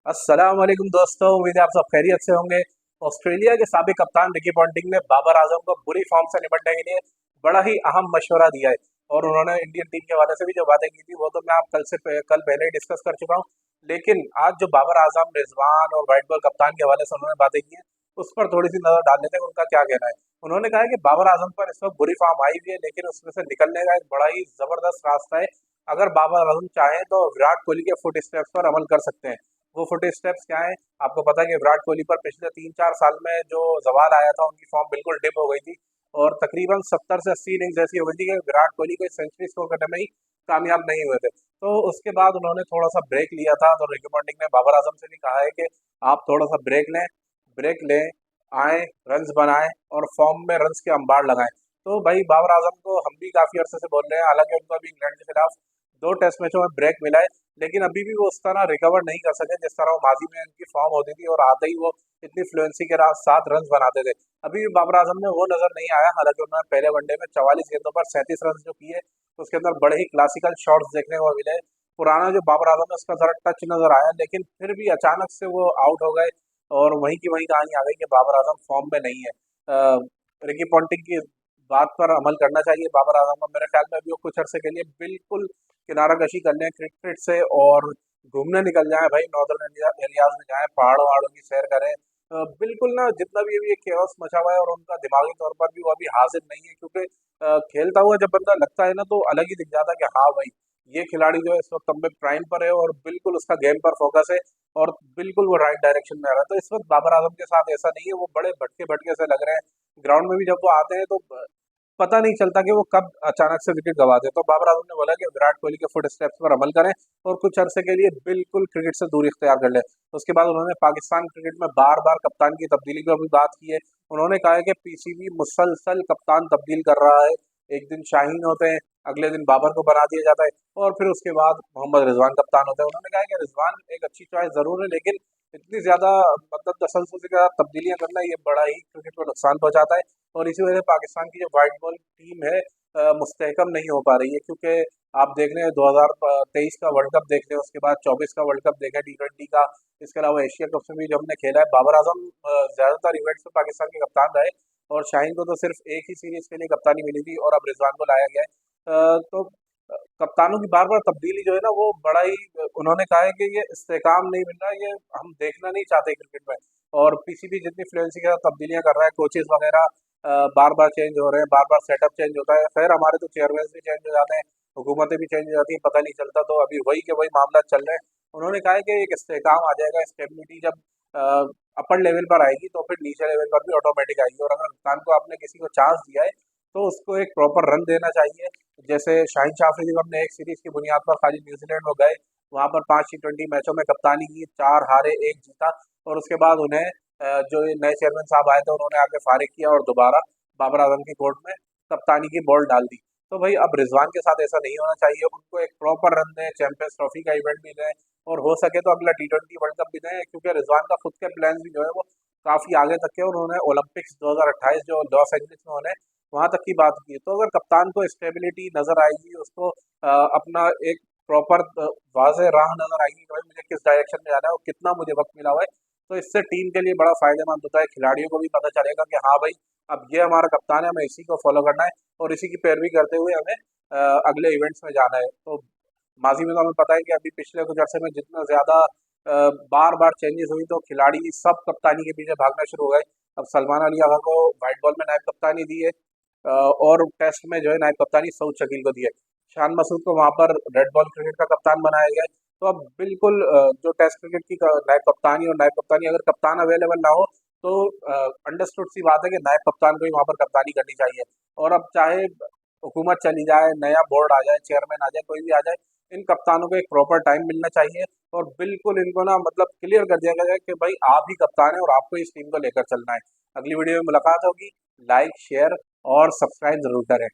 अस्सलाम वालेकुम दोस्तों, उम्मीद है आप सब खैरियत से होंगे। ऑस्ट्रेलिया के साबिक कप्तान रिकी पॉन्टिंग ने बाबर आजम को बुरी फॉर्म से निपटने के लिए बड़ा ही अहम मशवरा दिया है। और उन्होंने इंडियन टीम के हवाले से भी जो बातें की थी वो तो मैं आप कल पहले ही डिस्कस कर चुका हूँ। लेकिन आज जो बाबर आजम, रिजवान और वाइट बॉल कप्तान के हवाले से उन्होंने बातें की हैं, उस पर थोड़ी सी नजर डाल लेते हैं उनका क्या कहना है। उन्होंने कहा है कि बाबर आजम पर इस वक्त बुरी फॉर्म आई हुई है, लेकिन उसमें से निकलने का एक बड़ा ही जबरदस्त रास्ता है। अगर बाबर आजम चाहें तो विराट कोहली के फुट स्टेप्स पर अमल कर सकते हैं। वो फुट स्टेप्स क्या है? आपको पता है कि विराट कोहली पर पिछले 3-4 साल में जो जवाल आया था, उनकी फॉर्म बिल्कुल डिप हो गई थी। और तकरीबन 70 से 80 इनिंग्स ऐसी हो गई थी कि विराट कोहली को सेंचुरी स्कोर करने में ही कामयाब नहीं हुए थे। तो उसके बाद उन्होंने थोड़ा सा ब्रेक लिया था, तो रिकी पॉन्टिंग ने बाबर आजम से भी कहा है कि आप थोड़ा सा ब्रेक लें, आए, रन्स बनाएं और फॉर्म में रन्स के अंबार लगाएं। तो भाई बाबर आजम को हम भी काफी अरसे से बोल रहे हैं, हालांकि उनको अभी इंग्लैंड के खिलाफ 2 टेस्ट मैचों में ब्रेक मिला है, लेकिन अभी भी वो उस तरह रिकवर नहीं कर सके जिस तरह वो माजी में उनकी फॉर्म होती थी और आते ही वो इतनी फ्लुएंसी के साथ रन बनाते थे। अभी भी बाबर आजम में वो नजर नहीं आया, हालांकि उन्होंने पहले वनडे में 44 गेंदों पर 37 रन जो किए, उसके अंदर बड़े ही क्लासिकल शॉट्स देखने को मिले। पुराना जो बाबर आजम है उसका जरा टच नजर आया, लेकिन फिर भी अचानक से वो आउट हो गए और वहीं की वहीं कहानी आ गई कि बाबर आजम फॉर्म में नहीं है। रिकी पॉन्टिंग की बात पर अमल करना चाहिए बाबर आजम को। मेरे ख्याल में अभी वो कुछ अरसे के लिए बिल्कुल किनारा कशी कर लें क्रिकेट से और घूमने निकल जाएं भाई, नॉर्दर्न इंडिया एरियाज में जाएं, पहाड़ों वहाड़ों की सैर करें। बिल्कुल ना, जितना भी अभी ये केओस मचा हुआ है और उनका दिमागी तौर पर भी वो अभी हाजिर नहीं है, क्योंकि खेलता हुआ जब बंदा लगता है ना तो अलग ही दिख जाता है कि हाँ भाई, ये खिलाड़ी जो है इस वक्त अपने प्राइम पर है और बिल्कुल उसका गेम पर फोकस है और बिल्कुल वो राइट डायरेक्शन में आ रहा है। तो इस वक्त बाबर आजम के साथ ऐसा नहीं है, वो बड़े भटके भटके से लग रहे हैं। ग्राउंड में भी जब वो आते हैं तो पता नहीं चलता कि वो कब अचानक से विकेट गवा दे। तो बाबर आजम ने बोला कि विराट कोहली के फुट स्टेप्स पर अमल करें और कुछ अरसे के लिए बिल्कुल क्रिकेट से दूरी इख्तियार कर ले। उसके बाद उन्होंने पाकिस्तान क्रिकेट में बार बार कप्तान की तब्दीली की भी बात की है। उन्होंने कहा है कि पीसीबी मुसलसल कप्तान तब्दील कर रहा है। एक दिन शाहीन होते हैं, अगले दिन बाबर को बना दिया जाता है और फिर उसके बाद मोहम्मद रिजवान कप्तान होते हैं। उन्होंने कहा है कि रिजवान एक अच्छी चॉइस जरूर है, लेकिन इतनी ज्यादा मतलब तसलसल से तब्दीलियां करना ये बड़ा ही क्रिकेट को नुकसान पहुंचाता है। और इसी वजह से पाकिस्तान की जो व्हाइट बॉल टीम है मुस्तहकम नहीं हो पा रही है, क्योंकि आप देख रहे हैं 2023 का वर्ल्ड कप देख रहे हैं, उसके बाद 24 का वर्ल्ड कप देखा T20 का, इसके अलावा एशिया कप में भी जो हमने खेला है। बाबर आजम ज्यादातर इवेंट्स में पाकिस्तान के कप्तान रहे और शाहीन को तो सिर्फ एक ही सीरीज के लिए कप्तानी मिली थी और अब रिजवान को लाया गया है। तो कप्तानों की बार बार तब्दीली जो है ना वो बड़ा ही उन्होंने कहा है कि ये इस्तेकाम नहीं मिल रहा, ये हम देखना नहीं चाहते क्रिकेट में। और पीसीबी जितनी फ्लुएंसी के साथ तब्दीलियां कर रहा है, कोचेज वगैरह बार बार चेंज हो रहे हैं, बार बार सेटअप चेंज होता है। खैर हमारे तो चेयरमैन भी चेंज हो जाते हैं, हुकूमतें भी चेंज हो जाती हैं, पता नहीं चलता। तो अभी वही के वही मामला चल रहे हैं। उन्होंने कहा है कि एक इस्तेकाम आ जाएगा, स्टेबिलिटी जब अपर लेवल पर आएगी तो फिर नीचे लेवल पर भी ऑटोमेटिक आएगी। और अगर कप्तान को आपने किसी को चांस दिया है तो उसको एक प्रॉपर रन देना चाहिए। जैसे शाहिन शाह अफरीदी को हमने एक सीरीज की बुनियाद पर खाली न्यूजीलैंड में गए, वहां पर 5 T20 मैचों में कप्तानी की, 4 हारे 1 जीता और उसके बाद उन्हें जो ये नए चेयरमैन साहब आए थे उन्होंने आके फारिग किया और दोबारा बाबर आजम की कोर्ट में कप्तानी की बॉल डाल दी। तो भाई अब रिजवान के साथ ऐसा नहीं होना चाहिए, उनको एक प्रॉपर रन दें, चैंपियंस ट्रॉफी का इवेंट भी दें और हो सके तो अगला T20 वर्ल्ड कप भी दें, क्योंकि रिजवान का खुद के प्लान भी जो है वो काफी आगे तक के, और उन्होंने ओलंपिक्स 2028 जो लॉस एंजलिस में होने वहां तक की बात की है। तो अगर कप्तान को स्टेबिलिटी नजर आएगी, उसको अपना एक प्रॉपर वाज़ेह राह नजर आएगी कि भाई मुझे किस डायरेक्शन में जाना है और कितना मुझे वक्त मिला हुआ है, तो इससे टीम के लिए बड़ा फायदेमंद होता है। खिलाड़ियों को भी पता चलेगा कि हाँ भाई, अब ये हमारा कप्तान है, हमें इसी को फॉलो करना है और इसी की पैरवी करते हुए हमें अगले इवेंट्स में जाना है। तो माजी में तो हमें पता है कि अभी पिछले कुछ अर्से में जितना ज्यादा बार बार चेंजेस हुई तो खिलाड़ी सब कप्तानी के पीछे भागना शुरू हो गए। अब सलमान अली आगा को व्हाइट बॉल में नायब कप्तानी दी है और टेस्ट में जो है नायब कप्तानी सऊद शकील को दी है। शान मसूद को वहां पर रेड बॉल क्रिकेट का कप्तान बनाया गया है। तो अब बिल्कुल जो टेस्ट क्रिकेट की नायब कप्तानी और नायब कप्तानी अगर कप्तान अवेलेबल ना हो तो अंडरस्टूड सी बात है कि नायब कप्तान को ही वहां पर कप्तानी करनी चाहिए। और अब चाहे हुकूमत चली जाए, नया बोर्ड आ जाए, चेयरमैन आ जाए, कोई भी आ जाए, इन कप्तानों को एक प्रॉपर टाइम मिलना चाहिए और बिल्कुल इनको ना मतलब क्लियर कर दिया गया है कि भाई आप ही कप्तान है और आपको इस टीम को लेकर चलना है। अगली वीडियो में मुलाकात होगी। लाइक, शेयर और सब्सक्राइब जरूर करें।